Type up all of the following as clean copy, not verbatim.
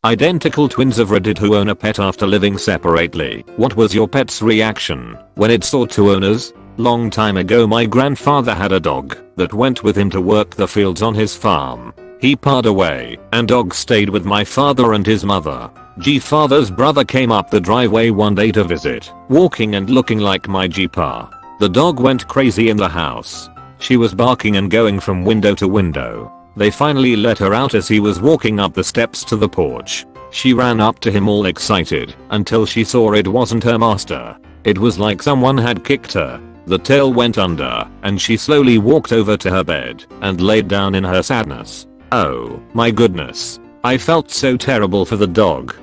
Identical twins of Reddit who own a pet after living separately. What was your pet's reaction when it saw two owners? Long time ago my grandfather had a dog that went with him to work the fields on his farm. He passed away and dog stayed with my father and his mother. Father's brother came up the driveway one day to visit, walking and looking like my pa. The dog went crazy in the house. She was barking and going from window to window. They finally let her out as he was walking up the steps to the porch. She ran up to him all excited until she saw it wasn't her master. It was like someone had kicked her. The tail went under and she slowly walked over to her bed and laid down in her sadness. Oh my goodness. I felt so terrible for the dog.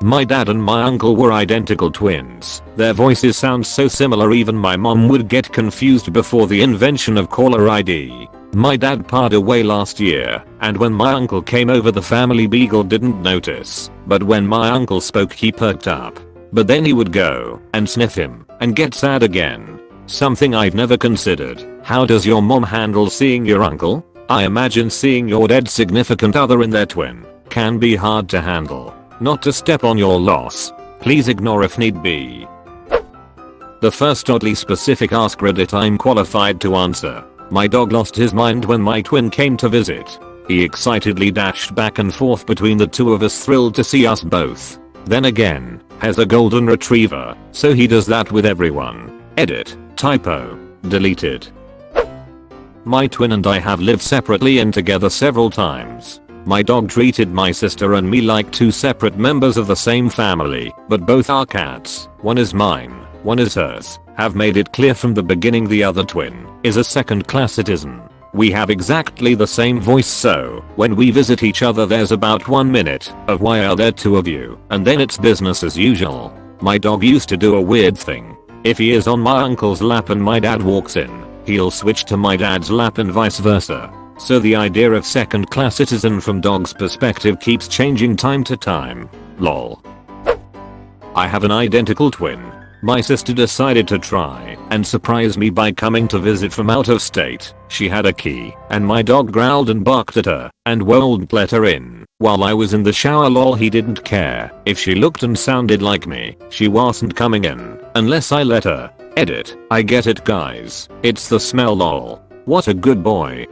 My dad and my uncle were identical twins. Their voices sound so similar even my mom would get confused before the invention of caller ID. My dad passed away last year, and when my uncle came over the family beagle didn't notice, but when my uncle spoke he perked up. But then he would go and sniff him and get sad again. Something I've never considered. How does your mom handle seeing your uncle? I imagine seeing your dead significant other in their twin can be hard to handle. Not to step on your loss. Please ignore if need be. The first oddly specific AskReddit I'm qualified to answer. My dog lost his mind when my twin came to visit. He excitedly dashed back and forth between the two of us, thrilled to see us both. Then again, has a golden retriever, so he does that with everyone. Edit. Typo. Deleted. My twin and I have lived separately and together several times. My dog treated my sister and me like two separate members of the same family, but both our cats, one is mine, one is hers, have made it clear from the beginning the other twin is a second-class citizen. We have exactly the same voice, so when we visit each other there's about 1 minute of why are there two of you, and then it's business as usual. My dog used to do a weird thing. If he is on my uncle's lap and my dad walks in, he'll switch to my dad's lap and vice versa. So the idea of second-class citizen from dog's perspective keeps changing time to time. Lol. I have an identical twin. My sister decided to try and surprise me by coming to visit from out of state. She had a key and my dog growled and barked at her and won't let her in. While I was in the shower, lol, he didn't care if she looked and sounded like me. She wasn't coming in unless I let her. Edit. I get it guys. It's the smell, lol. What a good boy.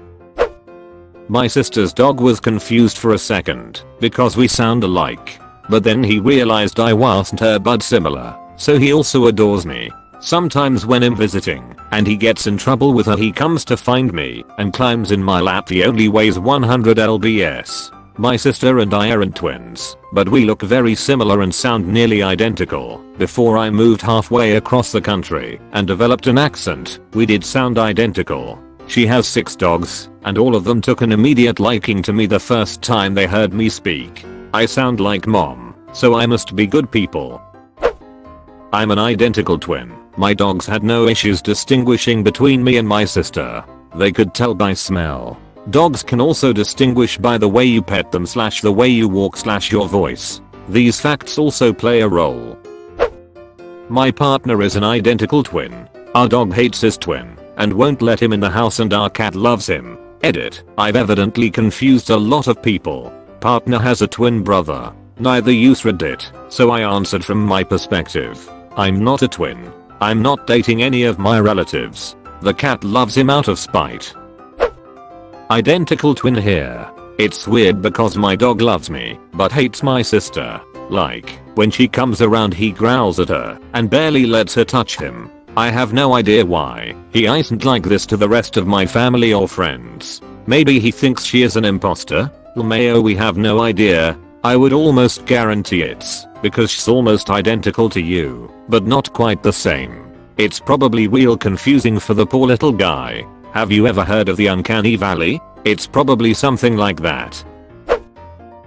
My sister's dog was confused for a second because we sound alike. But then he realized I wasn't her but similar. So he also adores me. Sometimes when I'm visiting and he gets in trouble with her, he comes to find me and climbs in my lap. He only weighs 100 lbs. My sister and I aren't twins, but we look very similar and sound nearly identical. Before I moved halfway across the country and developed an accent, we did sound identical. She has 6 dogs, and all of them took an immediate liking to me the first time they heard me speak. I sound like mom, so I must be good people. I'm an identical twin. My dogs had no issues distinguishing between me and my sister. They could tell by smell. Dogs can also distinguish by the way you pet them / the way you walk / your voice. These facts also play a role. My partner is an identical twin. Our dog hates his twin and won't let him in the house, and our cat loves him. Edit. I've evidently confused a lot of people. Partner has a twin brother. Neither use Reddit, so I answered from my perspective. I'm not a twin. I'm not dating any of my relatives. The cat loves him out of spite. Identical twin here. It's weird because my dog loves me, but hates my sister. Like, when she comes around he growls at her and barely lets her touch him. I have no idea why. He isn't like this to the rest of my family or friends. Maybe he thinks she is an imposter? Mayo, we have no idea. I would almost guarantee it's because she's almost identical to you, but not quite the same. It's probably real confusing for the poor little guy. Have you ever heard of the uncanny valley? It's probably something like that.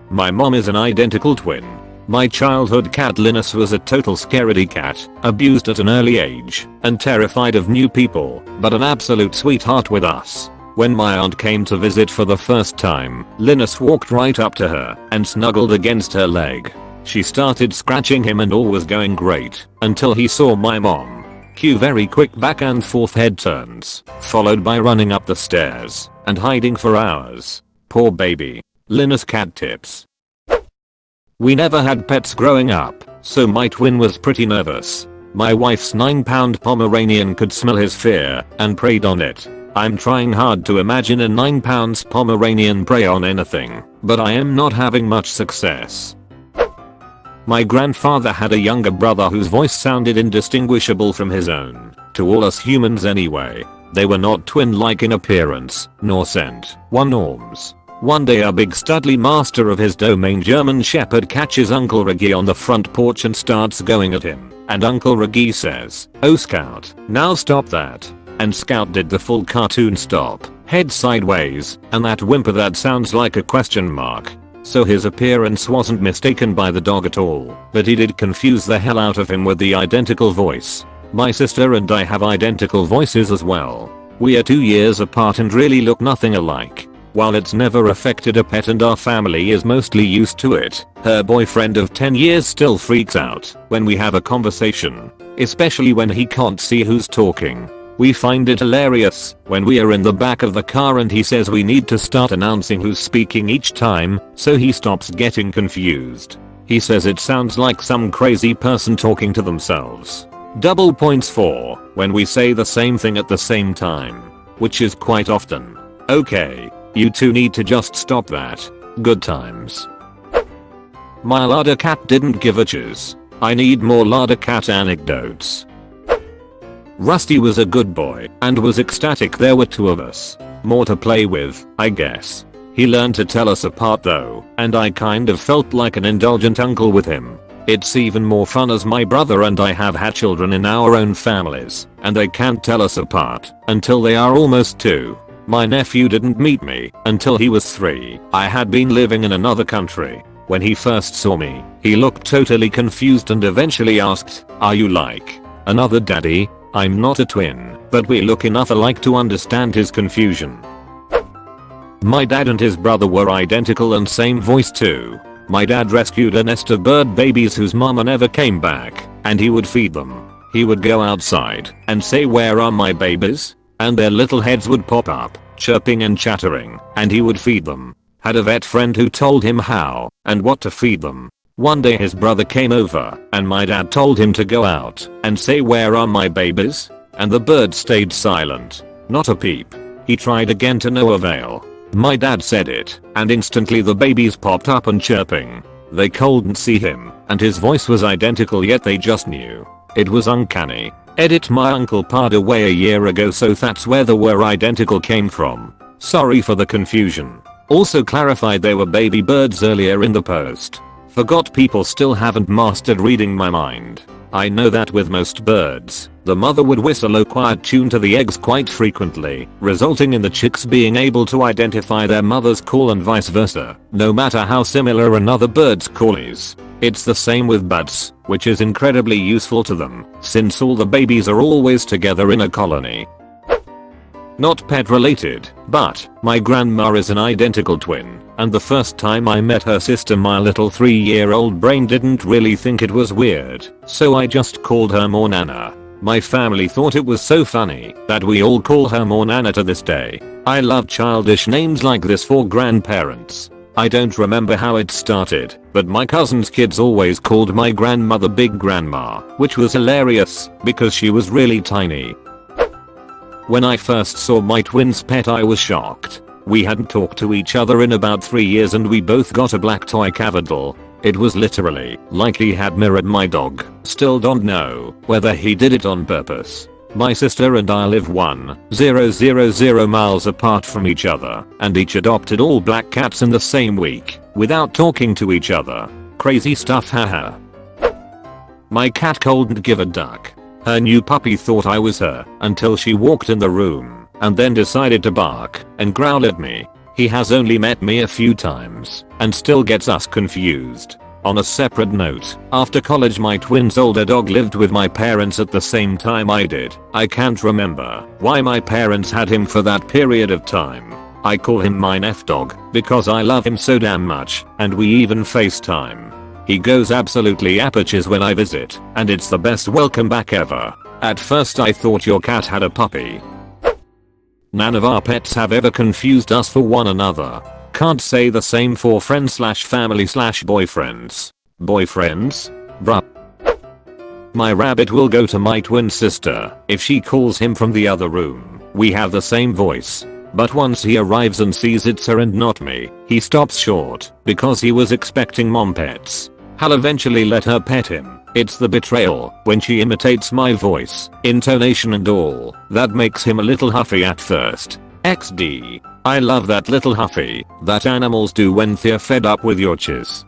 My mom is an identical twin. My childhood cat Linus was a total scaredy cat, abused at an early age, and terrified of new people, but an absolute sweetheart with us. When my aunt came to visit for the first time, Linus walked right up to her and snuggled against her leg. She started scratching him and all was going great, until he saw my mom. Cue very quick back and forth head turns, followed by running up the stairs and hiding for hours. Poor baby. Linus cat tips. We never had pets growing up, so my twin was pretty nervous. My wife's 9-pound Pomeranian could smell his fear and preyed on it. I'm trying hard to imagine a 9 pounds Pomeranian prey on anything, but I am not having much success. My grandfather had a younger brother whose voice sounded indistinguishable from his own, to all us humans anyway. They were not twin-like in appearance, nor scent, norms. One day a big studly master of his domain German Shepherd catches Uncle Reggie on the front porch and starts going at him, and Uncle Reggie says, "Oh Scout, now stop that." And Scout did the full cartoon stop, head sideways, and that whimper that sounds like a question mark. So his appearance wasn't mistaken by the dog at all, but he did confuse the hell out of him with the identical voice. My sister and I have identical voices as well. We are 2 years apart and really look nothing alike. While it's never affected a pet and our family is mostly used to it, her boyfriend of 10 years still freaks out when we have a conversation, especially when he can't see who's talking. We find it hilarious when we are in the back of the car and he says we need to start announcing who's speaking each time, so he stops getting confused. He says it sounds like some crazy person talking to themselves. Double points for when we say the same thing at the same time, which is quite often. Okay, you two need to just stop that. Good times. My larder cat didn't give a chiz. I need more larder cat anecdotes. Rusty was a good boy and was ecstatic there were 2 of us. More to play with, I guess. He learned to tell us apart though, and I kind of felt like an indulgent uncle with him. It's even more fun as my brother and I have had children in our own families, and they can't tell us apart until they are almost 2. My nephew didn't meet me until he was 3. I had been living in another country. When he first saw me, he looked totally confused and eventually asked, "Are you like another daddy?" I'm not a twin, but we look enough alike to understand his confusion. My dad and his brother were identical and same voice too. My dad rescued a nest of bird babies whose mama never came back, and he would feed them. He would go outside and say, "Where are my babies?" And their little heads would pop up, chirping and chattering, and he would feed them. Had a vet friend who told him how and what to feed them. One day his brother came over and my dad told him to go out and say, "Where are my babies?" And the bird stayed silent. Not a peep. He tried again to no avail. My dad said it and instantly the babies popped up and chirping. They couldn't see him and his voice was identical yet they just knew. It was uncanny. Edit my uncle passed away a year ago so that's where the "were identical" came from. Sorry for the confusion. Also clarified they were baby birds earlier in the post. Forgot people still haven't mastered reading my mind. I know that with most birds, the mother would whistle a quiet tune to the eggs quite frequently, resulting in the chicks being able to identify their mother's call and vice versa, no matter how similar another bird's call is. It's the same with bats, which is incredibly useful to them, since all the babies are always together in a colony. Not pet related, but my grandma is an identical twin, and the first time I met her sister my little 3-year-old brain didn't really think it was weird, so I just called her more Nana. My family thought it was so funny that we all call her more Nana to this day. I love childish names like this for grandparents. I don't remember how it started, but my cousin's kids always called my grandmother Big Grandma, which was hilarious because she was really tiny. When I first saw my twin's pet I was shocked. We hadn't talked to each other in about 3 years and we both got a black toy cavadal. It was literally like he had mirrored my dog. Still don't know whether he did it on purpose. My sister and I live 1,000 miles apart from each other and each adopted all black cats in the same week without talking to each other. Crazy stuff, haha. My cat couldn't give a duck. Her new puppy thought I was her until she walked in the room and then decided to bark and growl at me. He has only met me a few times and still gets us confused. On a separate note, after college my twin's older dog lived with my parents at the same time I did. I can't remember why my parents had him for that period of time. I call him my Nef dog because I love him so damn much and we even FaceTime. He goes absolutely apaches when I visit, and it's the best welcome back ever. At first I thought your cat had a puppy. None of our pets have ever confused us for one another. Can't say the same for friends/family/boyfriends. Boyfriends? Bruh. My rabbit will go to my twin sister if she calls him from the other room. We have the same voice. But once he arrives and sees it's her and not me, he stops short because he was expecting mom pets. I'll eventually let her pet him. It's the betrayal when she imitates my voice, intonation and all that makes him a little huffy at first. XD. I love that little huffy that animals do when they're fed up with your chiz.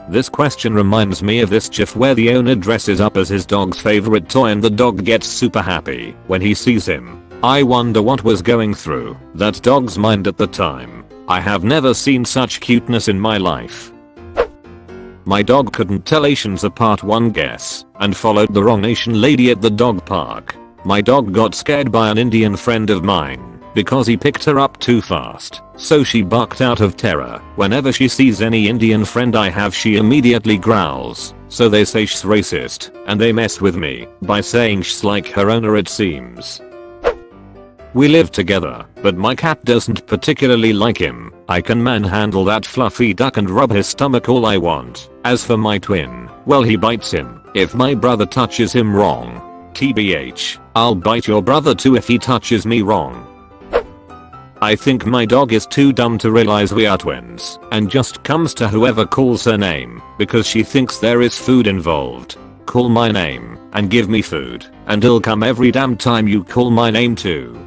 This question reminds me of this gif where the owner dresses up as his dog's favorite toy and the dog gets super happy when he sees him. I wonder what was going through that dog's mind at the time. I have never seen such cuteness in my life. My dog couldn't tell Asians apart one guess and followed the wrong Asian lady at the dog park. My dog got scared by an Indian friend of mine because he picked her up too fast, so she barked out of terror. Whenever she sees any Indian friend I have, she immediately growls, so they say she's racist and they mess with me by saying she's like her owner, it seems. We live together, but my cat doesn't particularly like him. I can manhandle that fluffy duck and rub his stomach all I want. As for my twin, well, he bites him if my brother touches him wrong. TBH, I'll bite your brother too if he touches me wrong. I think my dog is too dumb to realize we are twins and just comes to whoever calls her name because she thinks there is food involved. Call my name and give me food and he'll come every damn time you call my name too.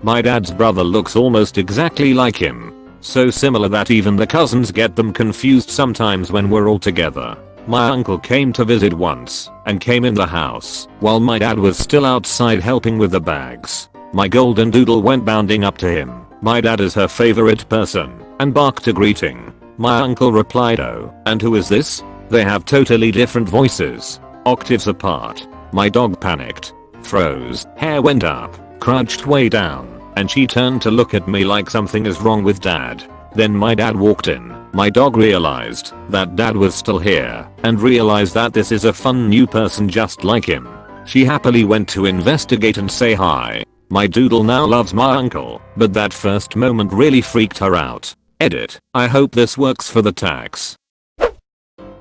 My dad's brother looks almost exactly like him. So similar that even the cousins get them confused sometimes when we're all together. My uncle came to visit once and came in the house while my dad was still outside helping with the bags. My golden doodle went bounding up to him. My dad is her favorite person and barked a greeting. My uncle replied, "Oh, and who is this?" They have totally different voices, octaves apart. My dog panicked, froze, hair went up, crouched way down, and she turned to look at me like something is wrong with dad. Then my dad walked in. My dog realized that dad was still here and realized that this is a fun new person just like him. She happily went to investigate and say hi. My doodle now loves my uncle, but that first moment really freaked her out. Edit. I hope this works for the tax.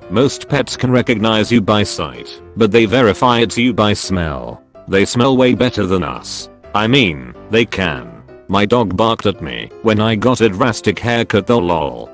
Most pets can recognize you by sight, but they verify it's you by smell. They smell way better than us. I mean, they can. My dog barked at me when I got a drastic haircut though, lol.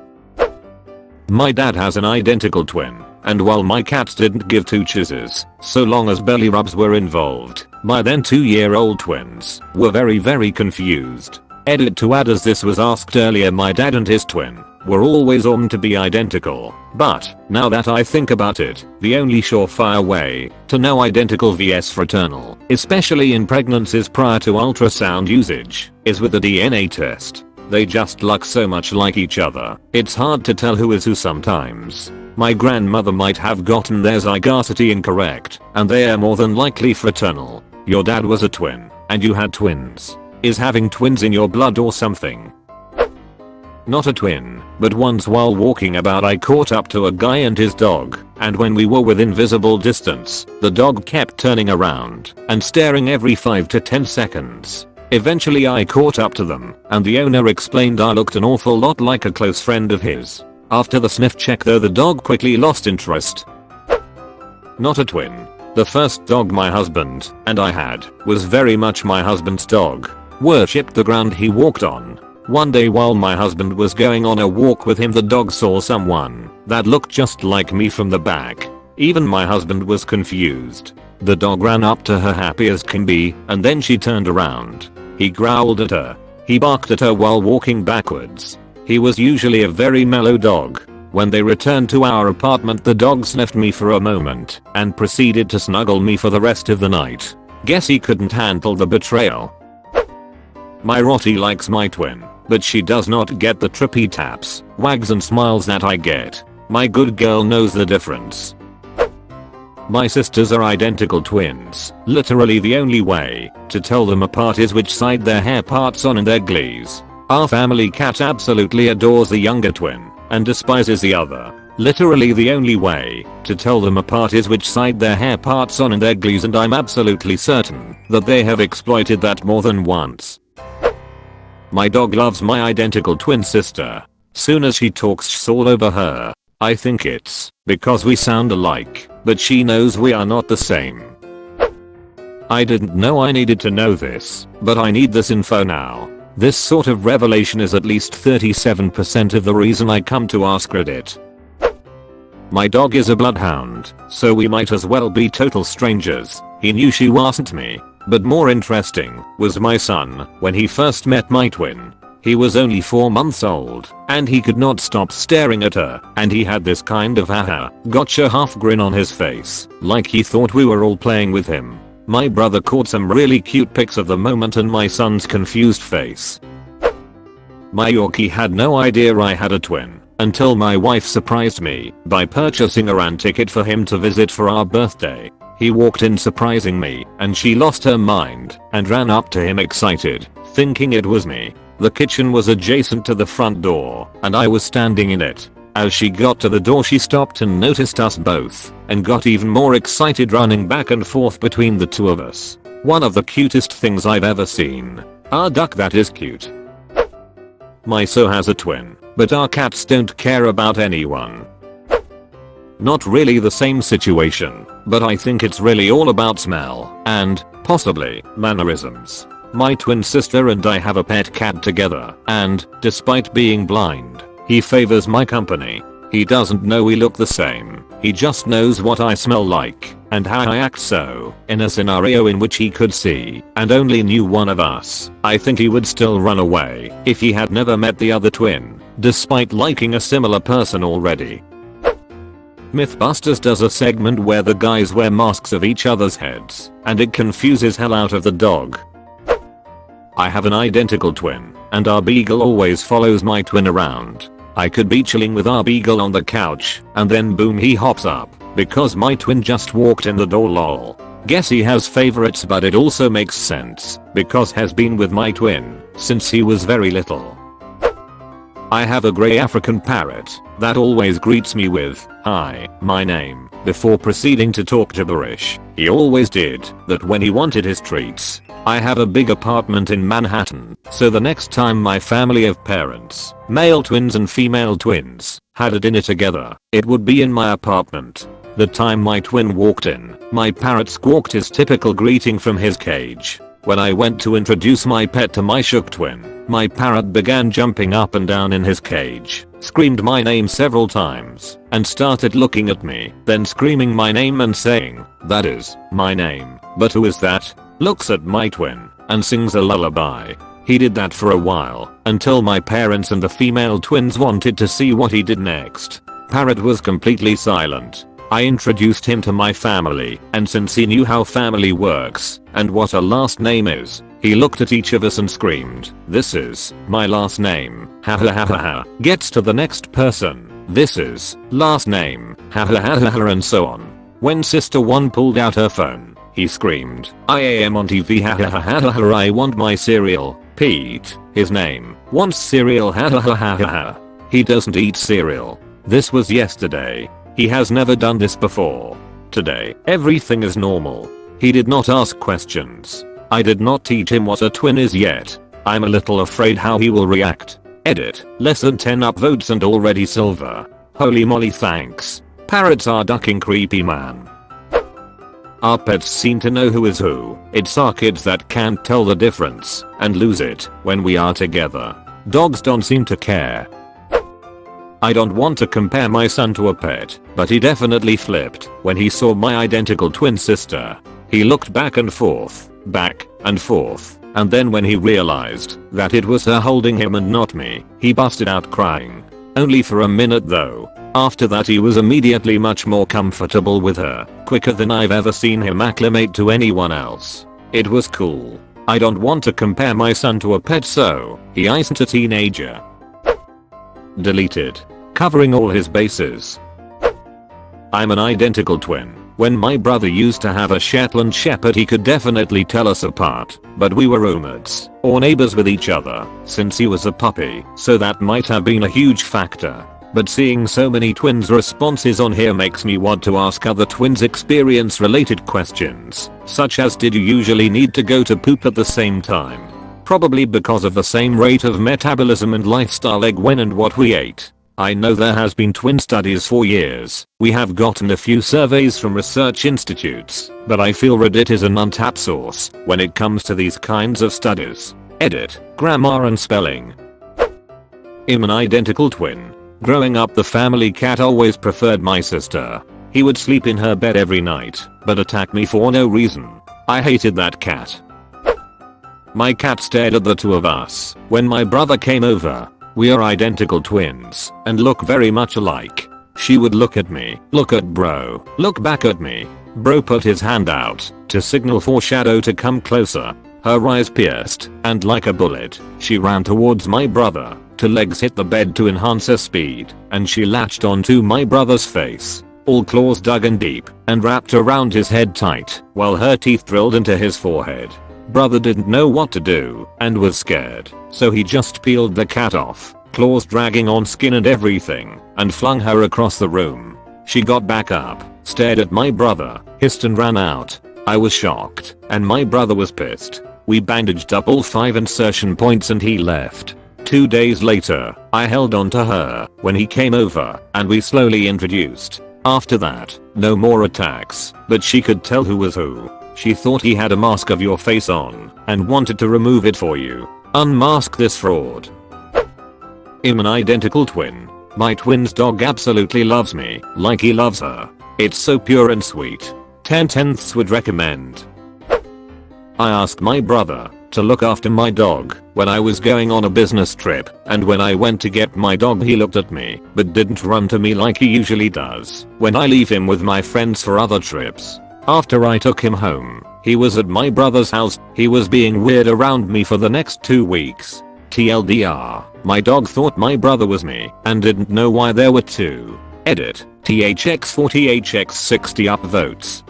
My dad has an identical twin, and while my cat didn't give two chizzes, so long as belly rubs were involved, my then 2-year-old twins were very confused. Edit to add, as this was asked earlier, my dad and his twin were always on to be identical, but now that I think about it, the only surefire way to know identical vs fraternal, especially in pregnancies prior to ultrasound usage, is with a DNA test. They just look so much like each other, it's hard to tell who is who sometimes. My grandmother might have gotten their zygosity incorrect, and they are more than likely fraternal. Your dad was a twin, and you had twins. Is having twins in your blood or something? Not a twin, but once while walking about I caught up to a guy and his dog, and when we were within visible distance, the dog kept turning around and staring every 5 to 10 seconds. Eventually I caught up to them, and the owner explained I looked an awful lot like a close friend of his. After the sniff check though, the dog quickly lost interest. Not a twin. The first dog my husband and I had was very much my husband's dog. Worshipped the ground he walked on. One day while my husband was going on a walk with him, the dog saw someone that looked just like me from the back. Even my husband was confused. The dog ran up to her happy as can be, and then she turned around. He growled at her. He barked at her while walking backwards. He was usually a very mellow dog. When they returned to our apartment, the dog sniffed me for a moment and proceeded to snuggle me for the rest of the night. Guess he couldn't handle the betrayal. My Rottie likes my twin, but she does not get the trippy taps, wags and smiles that I get. My good girl knows the difference. My sisters are identical twins. Literally the only way to tell them apart is which side their hair parts on in their glees. Our family cat absolutely adores the younger twin and despises the other. Literally the only way to tell them apart is which side their hair parts on in their glees, and I'm absolutely certain that they have exploited that more than once. My dog loves my identical twin sister. Soon as she talks, she's all over her. I think it's because we sound alike, but she knows we are not the same. I didn't know I needed to know this, but I need this info now. This sort of revelation is at least 37% of the reason I come to AskReddit. My dog is a bloodhound, so we might as well be total strangers. He knew she wasn't me. But more interesting was my son when he first met my twin. He was only 4 months old, and he could not stop staring at her, and he had this kind of haha gotcha half grin on his face, like he thought we were all playing with him. My brother caught some really cute pics of the moment and my son's confused face. My Yorkie had no idea I had a twin until my wife surprised me by purchasing a RAN ticket for him to visit for our birthday. He walked in surprising me, and she lost her mind and ran up to him excited, thinking it was me. The kitchen was adjacent to the front door, and I was standing in it. As she got to the door, she stopped and noticed us both, and got even more excited, running back and forth between the two of us. One of the cutest things I've ever seen. Our duck that is cute. My so has a twin, but our cats don't care about anyone. Not really the same situation, but I think it's really all about smell and, possibly, mannerisms. My twin sister and I have a pet cat together, and, despite being blind, he favors my company. He doesn't know we look the same, he just knows what I smell like, and how I act, so, in a scenario in which he could see, and only knew one of us, I think he would still run away if he had never met the other twin, despite liking a similar person already. Mythbusters does a segment where the guys wear masks of each other's heads, and it confuses hell out of the dog. I have an identical twin, and our beagle always follows my twin around. I could be chilling with our beagle on the couch, and then boom, he hops up, because my twin just walked in the door, lol. Guess he has favorites, but it also makes sense, because has been with my twin since he was very little. I have a grey African parrot that always greets me with, "Hi, my name," before proceeding to talk gibberish. He always did that when he wanted his treats. I have a big apartment in Manhattan, so the next time my family of parents, male twins and female twins, had a dinner together, it would be in my apartment. The time my twin walked in, my parrot squawked his typical greeting from his cage. When I went to introduce my pet to my shook twin, my parrot began jumping up and down in his cage, screamed my name several times, and started looking at me, then screaming my name and saying, "That is my name, but who is that?" Looks at my twin, and sings a lullaby. He did that for a while, until my parents and the female twins wanted to see what he did next. Parrot was completely silent. I introduced him to my family, and since he knew how family works, and what a last name is, he looked at each of us and screamed, "This is my last name, ha ha ha ha ha." Gets to the next person, "This is last name, ha ha ha ha ha," and so on. When sister 1 pulled out her phone, he screamed, "I am on TV, ha ha ha ha ha, I want my cereal." Pete, his name, wants cereal, ha ha ha ha ha. He doesn't eat cereal. This was yesterday. He has never done this before. Today, everything is normal. He did not ask questions. I did not teach him what a twin is yet. I'm a little afraid how he will react. Edit, less than 10 upvotes and already silver. Holy moly, thanks. Parrots are ducking, creepy man. Our pets seem to know who is who. It's our kids that can't tell the difference and lose it when we are together. Dogs don't seem to care. I don't want to compare my son to a pet, but he definitely flipped when he saw my identical twin sister. He looked back and forth, and then when he realized that it was her holding him and not me, he busted out crying. Only for a minute though. After that he was immediately much more comfortable with her, quicker than I've ever seen him acclimate to anyone else. It was cool. I don't want to compare my son to a pet, so he isn't a teenager. Deleted. Covering all his bases. I'm an identical twin. When my brother used to have a Shetland Shepherd, he could definitely tell us apart, but we were roommates, or neighbors with each other, since he was a puppy, so that might have been a huge factor. But seeing so many twins responses on here makes me want to ask other twins experience related questions, such as, did you usually need to go to poop at the same time? Probably because of the same rate of metabolism and lifestyle, egg when and what we ate. I know there has been twin studies for years. We have gotten a few surveys from research institutes, but I feel Reddit is an untapped source when it comes to these kinds of studies. Edit, grammar and spelling. I'm an identical twin. Growing up, the family cat always preferred my sister. He would sleep in her bed every night, but attack me for no reason. I hated that cat. My cat stared at the two of us when my brother came over. We are identical twins and look very much alike. She would look at me, look at bro, look back at me. Bro put his hand out to signal for Shadow to come closer. Her eyes pierced, and like a bullet, she ran towards my brother. Her legs hit the bed to enhance her speed, and she latched onto my brother's face. All claws dug in deep and wrapped around his head tight, while her teeth drilled into his forehead. Brother didn't know what to do and was scared, so he just peeled the cat off, claws dragging on skin and everything, and flung her across the room. She got back up, stared at my brother, hissed and ran out. I was shocked, and my brother was pissed. We bandaged up all 5 insertion points and he left. 2 days later, I held on to her when he came over, and we slowly introduced. After that, no more attacks, but she could tell who was who. She thought he had a mask of your face on and wanted to remove it for you. Unmask this fraud. I'm an identical twin. My twin's dog absolutely loves me like he loves her. It's so pure and sweet. 10/10ths would recommend. I asked my brother to look after my dog when I was going on a business trip, and when I went to get my dog he looked at me but didn't run to me like he usually does when I leave him with my friends for other trips. After I took him home, he was at my brother's house. He was being weird around me for the next 2 weeks. TLDR, my dog thought my brother was me and didn't know why there were two. Edit, THX40HX60 upvotes.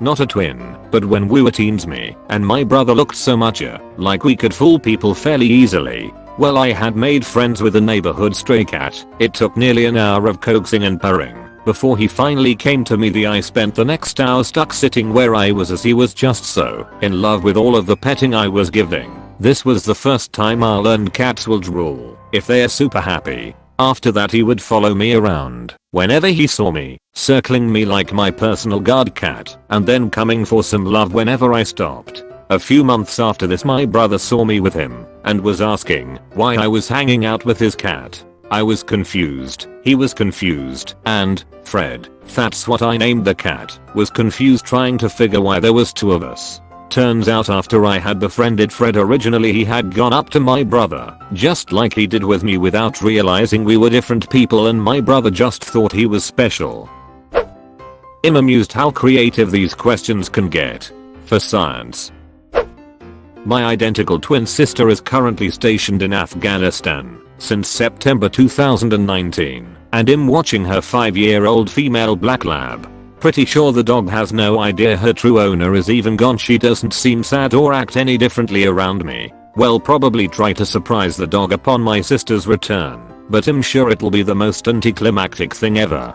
Not a twin, but when we were teens, me and my brother looked so much like we could fool people fairly easily. Well, I had made friends with a neighborhood stray cat. It took nearly an hour of coaxing and purring before he finally came to me. I spent the next hour stuck sitting where I was, as he was just so in love with all of the petting I was giving. This was the first time I learned cats will drool if they are super happy. After that he would follow me around whenever he saw me, circling me like my personal guard cat, and then coming for some love whenever I stopped. A few months after this, my brother saw me with him and was asking why I was hanging out with his cat. I was confused, he was confused, and Fred, that's what I named the cat, was confused trying to figure why there was two of us. Turns out after I had befriended Fred originally, he had gone up to my brother, just like he did with me, without realizing we were different people, and my brother just thought he was special. I'm amused how creative these questions can get. For science. My identical twin sister is currently stationed in Afghanistan since September 2019, and I'm watching her 5-year-old female black lab. Pretty sure the dog has no idea her true owner is even gone. She doesn't seem sad or act any differently around me. We'll probably try to surprise the dog upon my sister's return, but I'm sure it'll be the most anticlimactic thing ever.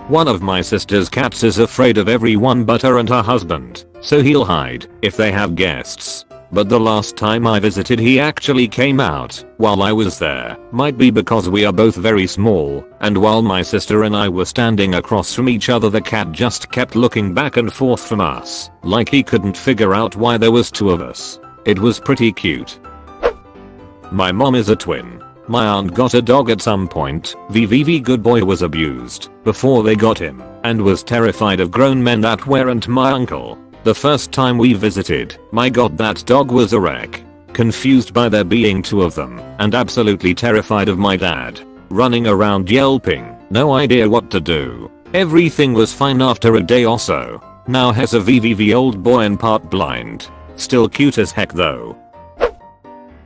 One of my sister's cats is afraid of everyone but her and her husband, so he'll hide if they have guests. But the last time I visited he actually came out while I was there. Might be because we are both very small, and while my sister and I were standing across from each other, the cat just kept looking back and forth from us, like he couldn't figure out why there was two of us. It was pretty cute. My mom is a twin. My aunt got a dog at some point. VVV good boy was abused before they got him, and was terrified of grown men that weren't my uncle. The first time we visited, my god, that dog was a wreck. Confused by there being two of them, and absolutely terrified of my dad. Running around yelping, no idea what to do. Everything was fine after a day or so. Now has a VVV old boy and part blind. Still cute as heck though.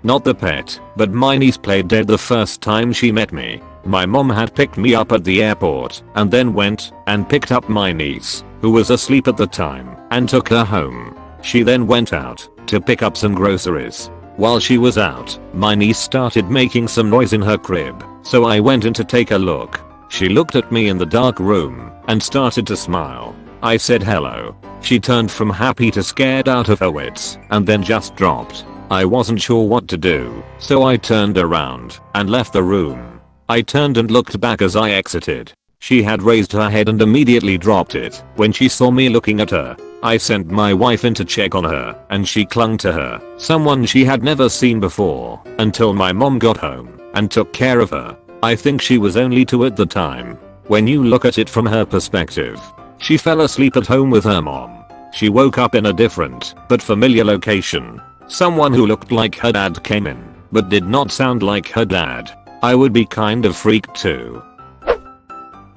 Not the pet, but my niece played dead the first time she met me. My mom had picked me up at the airport and then went and picked up my niece, who was asleep at the time, and took her home. She then went out to pick up some groceries. While she was out, my niece started making some noise in her crib, so I went in to take a look. She looked at me in the dark room and started to smile. I said hello. She turned from happy to scared out of her wits and then just dropped. I wasn't sure what to do, so I turned around and left the room. I turned and looked back as I exited. She had raised her head and immediately dropped it when she saw me looking at her. I sent my wife in to check on her and she clung to her, someone she had never seen before, until my mom got home and took care of her. I think she was only 2 at the time. When you look at it from her perspective, she fell asleep at home with her mom. She woke up in a different but familiar location. Someone who looked like her dad came in, but did not sound like her dad. I would be kind of freaked too.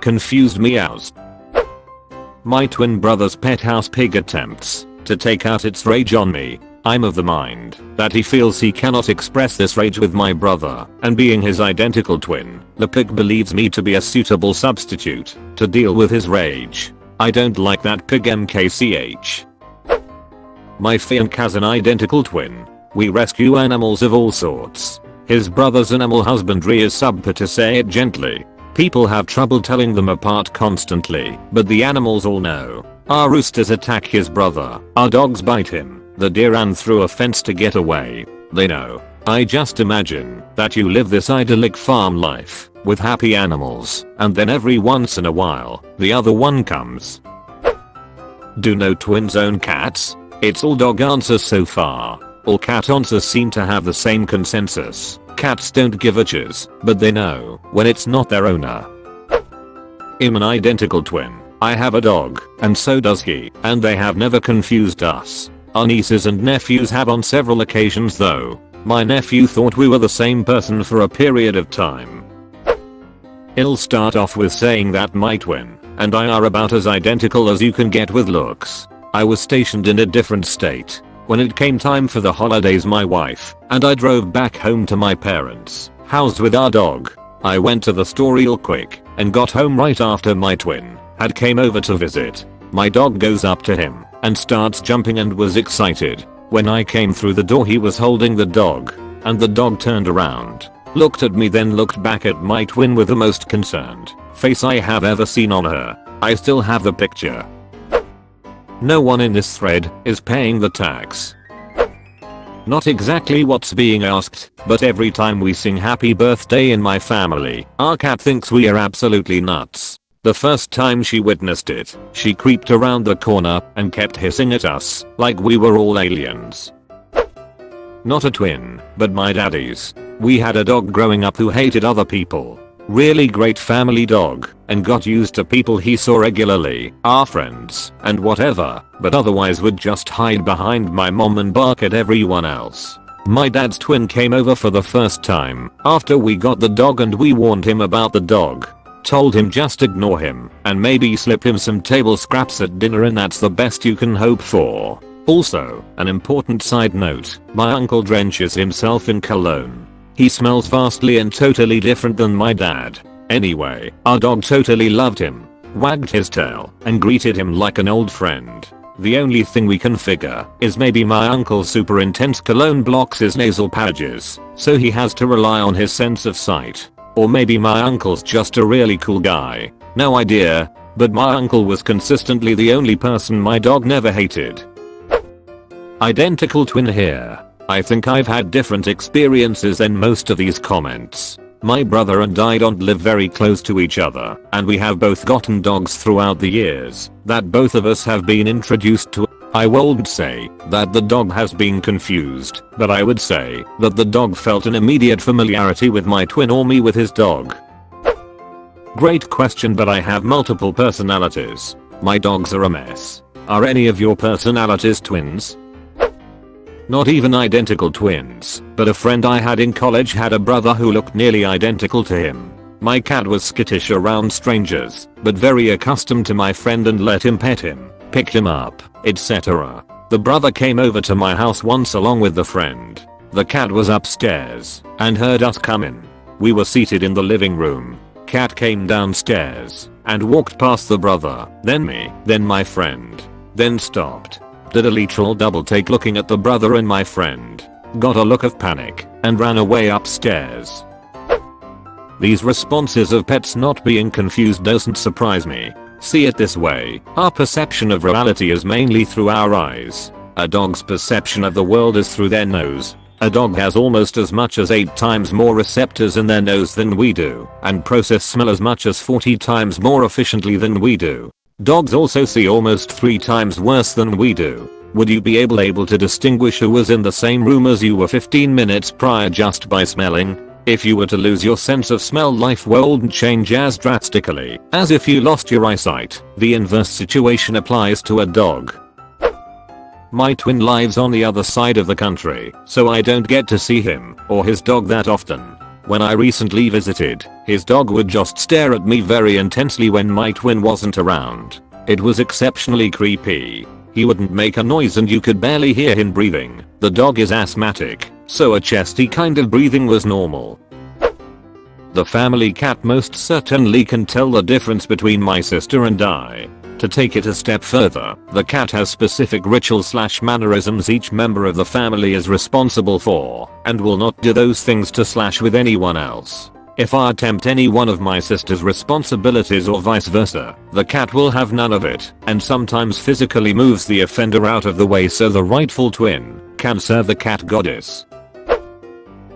Confused meows. My twin brother's pet house pig attempts to take out its rage on me. I'm of the mind that he feels he cannot express this rage with my brother, and being his identical twin, the pig believes me to be a suitable substitute to deal with his rage. I don't like that pig mkch. My fiance has an identical twin. We rescue animals of all sorts. His brother's animal husbandry is subpar, to say it gently. People have trouble telling them apart constantly, but the animals all know. Our roosters attack his brother, our dogs bite him, the deer ran through a fence to get away. They know. I just imagine that you live this idyllic farm life with happy animals, and then every once in a while, the other one comes. Do no twins own cats? It's all dog answers so far. All cat answers seem to have the same consensus. Cats don't give a jizz, but they know when it's not their owner. I'm an identical twin. I have a dog, and so does he, and they have never confused us. Our nieces and nephews have on several occasions though. My nephew thought we were the same person for a period of time. It'll start off with saying that my twin and I are about as identical as you can get with looks. I was stationed in a different state. When it came time for the holidays, my wife and I drove back home to my parents' house with our dog. I went to the store real quick and got home right after my twin had came over to visit. My dog goes up to him and starts jumping and was excited. When I came through the door, he was holding the dog, and the dog turned around, looked at me, then looked back at my twin with the most concerned face I have ever seen on her. I still have the picture. No one in this thread is paying the tax. Not exactly what's being asked, but every time we sing happy birthday in my family, our cat thinks we are absolutely nuts. The first time she witnessed it, she creeped around the corner and kept hissing at us like we were all aliens. Not a twin, but my daddy's. We had a dog growing up who hated other people. Really great family dog, and got used to people he saw regularly, our friends, and whatever, but otherwise would just hide behind my mom and bark at everyone else. My dad's twin came over for the first time after we got the dog, and we warned him about the dog. Told him just ignore him and maybe slip him some table scraps at dinner, and that's the best you can hope for. Also, an important side note, my uncle drenches himself in cologne. He smells vastly and totally different than my dad. Anyway, our dog totally loved him, wagged his tail, and greeted him like an old friend. The only thing we can figure is maybe my uncle's super intense cologne blocks his nasal passages, so he has to rely on his sense of sight. Or maybe my uncle's just a really cool guy. No idea, but my uncle was consistently the only person my dog never hated. Identical twin here. I think I've had different experiences than most of these comments. My brother and I don't live very close to each other, and we have both gotten dogs throughout the years that both of us have been introduced to. I won't say that the dog has been confused, but I would say that the dog felt an immediate familiarity with my twin or me with his dog. Great question, but I have multiple personalities. My dogs are a mess. Are any of your personalities twins? Not even identical twins, but a friend I had in college had a brother who looked nearly identical to him. My cat was skittish around strangers, but very accustomed to my friend and let him pet him, picked him up, etc. The brother came over to my house once along with the friend. The cat was upstairs and heard us come in. We were seated in the living room. Cat came downstairs and walked past the brother, then me, then my friend, then stopped. Did a literal double take looking at the brother and my friend, got a look of panic, and ran away upstairs. These responses of pets not being confused doesn't surprise me. See it this way, our perception of reality is mainly through our eyes. A dog's perception of the world is through their nose. A dog has almost as much as 8 times more receptors in their nose than we do, and process smell as much as 40 times more efficiently than we do. Dogs also see almost 3 times worse than we do. Would you be able to distinguish who was in the same room as you were 15 minutes prior just by smelling? If you were to lose your sense of smell, life wouldn't change as drastically as if you lost your eyesight. The inverse situation applies to a dog. My twin lives on the other side of the country, so I don't get to see him or his dog that often. When I recently visited, his dog would just stare at me very intensely when my twin wasn't around. It was exceptionally creepy. He wouldn't make a noise and you could barely hear him breathing. The dog is asthmatic, so a chesty kind of breathing was normal. The family cat most certainly can tell the difference between my sister and I. To take it a step further, the cat has specific rituals/mannerisms each member of the family is responsible for, and will not do those things to slash with anyone else. If I attempt any one of my sister's responsibilities or vice versa, the cat will have none of it, and sometimes physically moves the offender out of the way so the rightful twin can serve the cat goddess.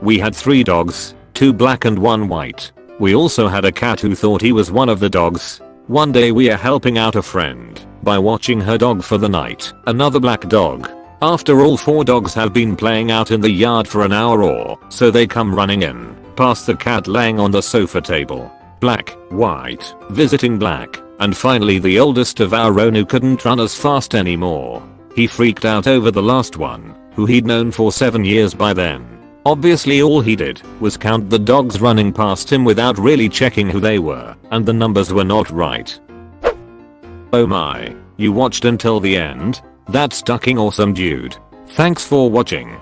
We had 3 dogs, 2 black and 1 white. We also had a cat who thought he was one of the dogs. One day we are helping out a friend by watching her dog for the night, another black dog. After all 4 dogs have been playing out in the yard for an hour or so, they come running in, past the cat laying on the sofa table. Black, white, visiting black, and finally the oldest of our own who couldn't run as fast anymore. He freaked out over the last one, who he'd known for 7 years by then. Obviously all he did was count the dogs running past him without really checking who they were, and the numbers were not right. Oh my, you watched until the end? That's fucking awesome, dude. Thanks for watching.